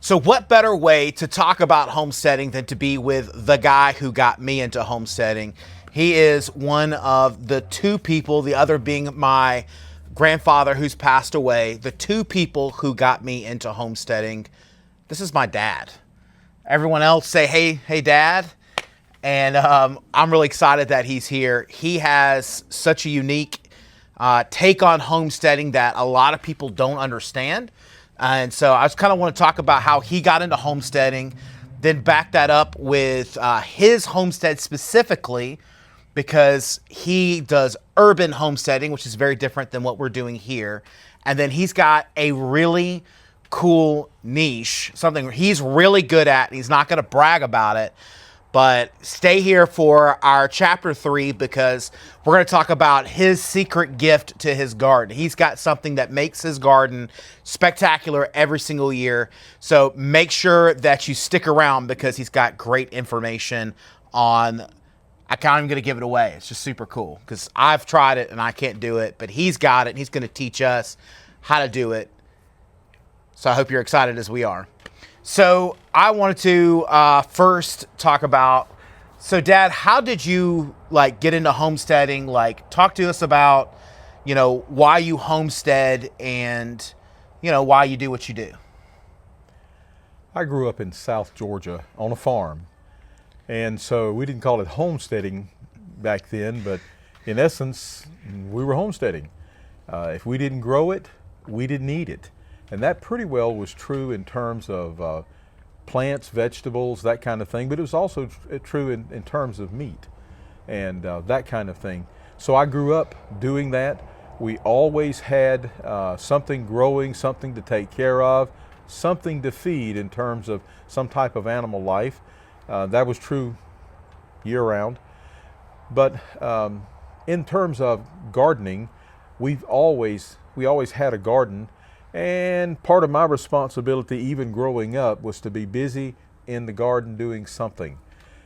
So what better way to talk about homesteading than to be with the guy who got me into homesteading? He is one of the two people, the other being my grandfather who's passed away, the two people who got me into homesteading. This is my dad. Everyone else say, hey, Dad. And I'm really excited that he's here. He has such a unique take on homesteading that a lot of people don't understand. And so I just kind of want to talk about how he got into homesteading, then back that up with his homestead specifically, because he does urban homesteading, which is very different than what we're doing here. And then he's got a really cool niche, something he's really good at. And he's not going to brag about it. But stay here for our chapter 3 because we're going to talk about his secret gift to his garden. He's got something that makes his garden spectacular every single year. So make sure that you stick around because he's got great information on. I can't even going to give it away. It's just super cool because I've tried it and I can't do it, but he's got it and he's going to teach us how to do it. So I hope you're excited as we are. So I wanted to first talk about, so Dad, how did you get into homesteading? Talk to us about, why you homestead and, why you do what you do. I grew up in South Georgia on a farm. And so we didn't call it homesteading back then, but in essence, we were homesteading. If we didn't grow it, we didn't eat it. And that pretty well was true in terms of plants, vegetables, that kind of thing, but it was also true in terms of meat and that kind of thing. So I grew up doing that. We always had something growing, something to take care of, something to feed in terms of some type of animal life. That was true year-round. But in terms of gardening, we always had a garden. And part of my responsibility, even growing up, was to be busy in the garden doing something.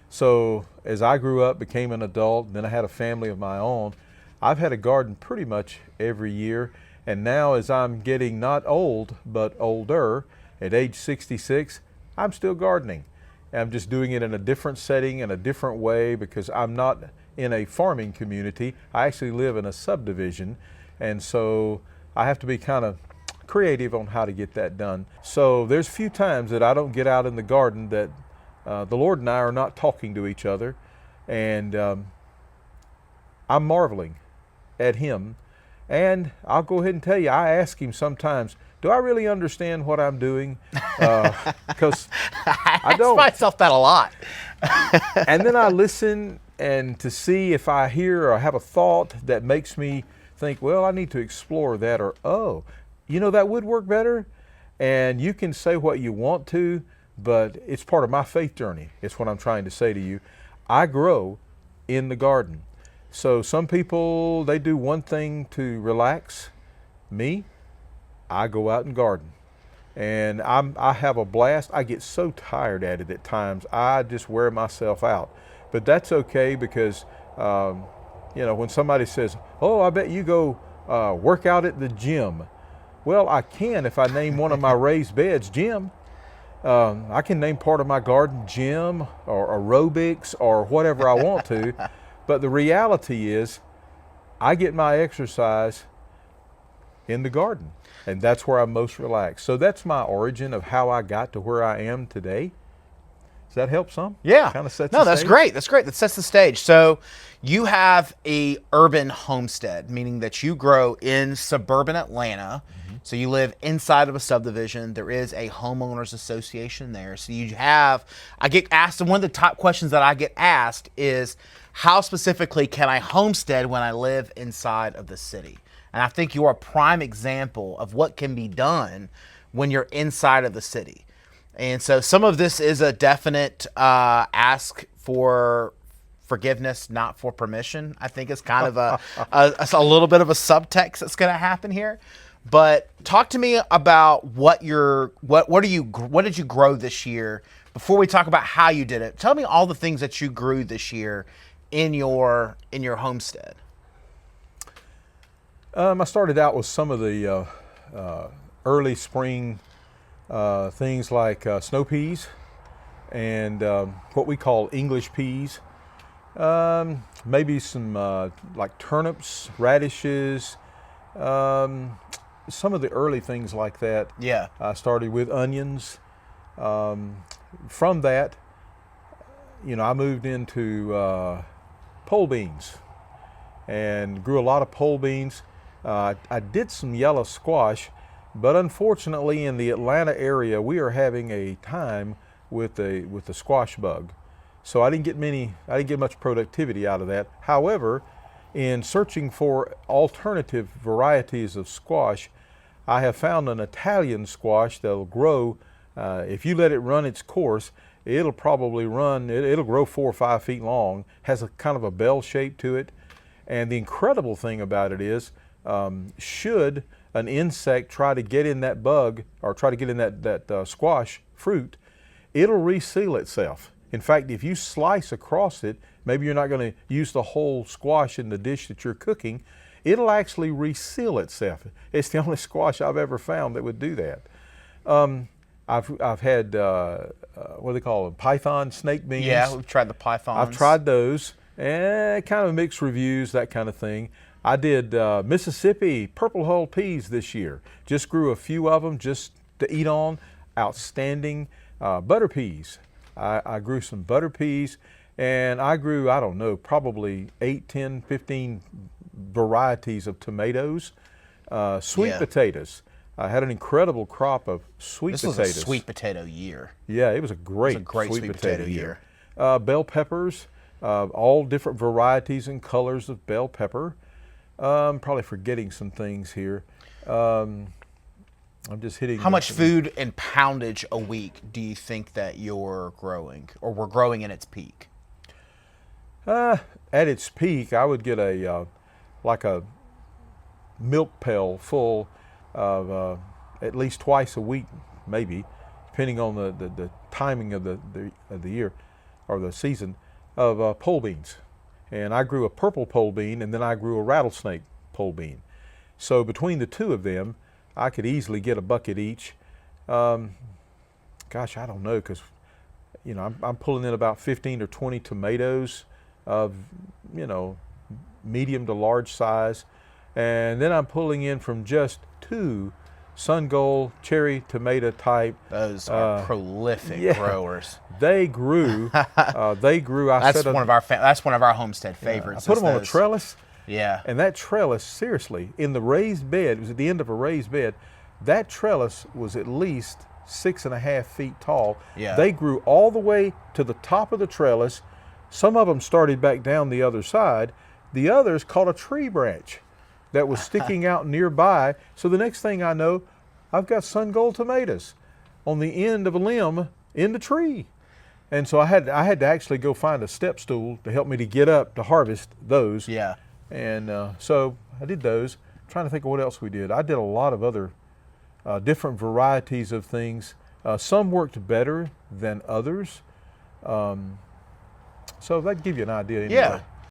So as I grew up, became an adult, then I had a family of my own, I've had a garden pretty much every year. And now as I'm getting not old, but older, at age 66, I'm still gardening. I'm just doing it in a different setting, in a different way, because I'm not in a farming community. I actually live in a subdivision. And so I have to be kind of creative on how to get that done. So there's few times that I don't get out in the garden that the Lord and I are not talking to each other, and I'm marveling at Him. And I'll go ahead and tell you, I ask Him sometimes, do I really understand what I'm doing? Because I don't. I ask myself that a lot. And then I listen and to see if I hear or have a thought that makes me think, well, I need to explore that, or that would work better. And you can say what you want to, but it's part of my faith journey. It's what I'm trying to say to you. I grow in the garden. So some people, they do one thing to relax. Me, I go out and garden. And I have a blast. I get so tired at it at times. I just wear myself out. But that's okay because, when somebody says, oh, I bet you go work out at the gym. Well, I can if I name one of my raised beds gym. I can name part of my garden gym or aerobics or whatever I want to. But the reality is I get my exercise in the garden, and that's where I'm most relaxed. So that's my origin of how I got to where I am today. Does that help some? Yeah. Kind of sets No, the that's stage? great. That's great. That sets the stage. So you have a urban homestead, meaning that you grow in suburban Atlanta. So you live inside of a subdivision. There is a homeowners association there. So I get asked, and one of the top questions that I get asked is, how specifically can I homestead when I live inside of the city? And I think you're a prime example of what can be done when you're inside of the city. And so some of this is a definite ask for forgiveness, not for permission. I think it's kind of a little bit of a subtext that's going to happen here. But talk to me about what did you grow this year? Before we talk about how you did it, tell me all the things that you grew this year in your homestead. I started out with some of the early spring things like snow peas and what we call English peas. Maybe some like turnips, radishes, some of the early things like that. Yeah. I started with onions. From that, I moved into pole beans and grew a lot of pole beans. I did some yellow squash, but unfortunately in the Atlanta area, we are having a time with the squash bug. So I didn't get much productivity out of that. However, in searching for alternative varieties of squash, I have found an Italian squash that'll grow, if you let it run its course, it'll probably it'll grow 4 or 5 feet long, has a kind of a bell shape to it. And the incredible thing about it is, should an insect try to get in that bug or try to get in that squash fruit, it'll reseal itself. In fact, if you slice across it, maybe you're not going to use the whole squash in the dish that you're cooking, it'll actually reseal itself. It's the only squash I've ever found that would do that. I've had what do they call them? Python snake beans. Yeah, we've tried the pythons. I've tried those, and kind of mixed reviews, that kind of thing. I did Mississippi purple hull peas this year. Just grew a few of them just to eat on. Outstanding. Butter peas. I grew some butter peas, and I grew, I don't know, probably 8, 10, 15 varieties of tomatoes. Sweet potatoes. I had an incredible crop of sweet potatoes. This was a sweet potato year. Yeah, it was a great sweet potato year. Bell peppers, all different varieties and colors of bell pepper. I'm probably forgetting some things here. I'm just hitting. How much food and poundage a week do you think that you're growing, or we're growing in its peak? At its peak, I would get like a milk pail full of at least twice a week, maybe, depending on the timing of the year or the season, of pole beans. And I grew a purple pole bean, and then I grew a rattlesnake pole bean. So between the two of them, I could easily get a bucket each. Gosh, I don't know, because I'm pulling in about 15 or 20 tomatoes of medium to large size, and then I'm pulling in from just 2 Sun Gold cherry tomato type. Those are prolific growers. They grew. That's one of our homestead favorites. I put them on a trellis. Yeah. And that trellis, seriously, in the raised bed, it was at the end of a raised bed, that trellis was at least 6.5 feet tall. Yeah. They grew all the way to the top of the trellis. Some of them started back down the other side. The others caught a tree branch that was sticking out nearby. So the next thing I know, I've got Sun Gold tomatoes on the end of a limb in the tree. And so I had to actually go find a step stool to help me to get up to harvest those. Yeah. And so I did those. I'm trying to think of what else we did. I did a lot of other different varieties of things. Some worked better than others. So that'd give you an idea anyway. Yeah.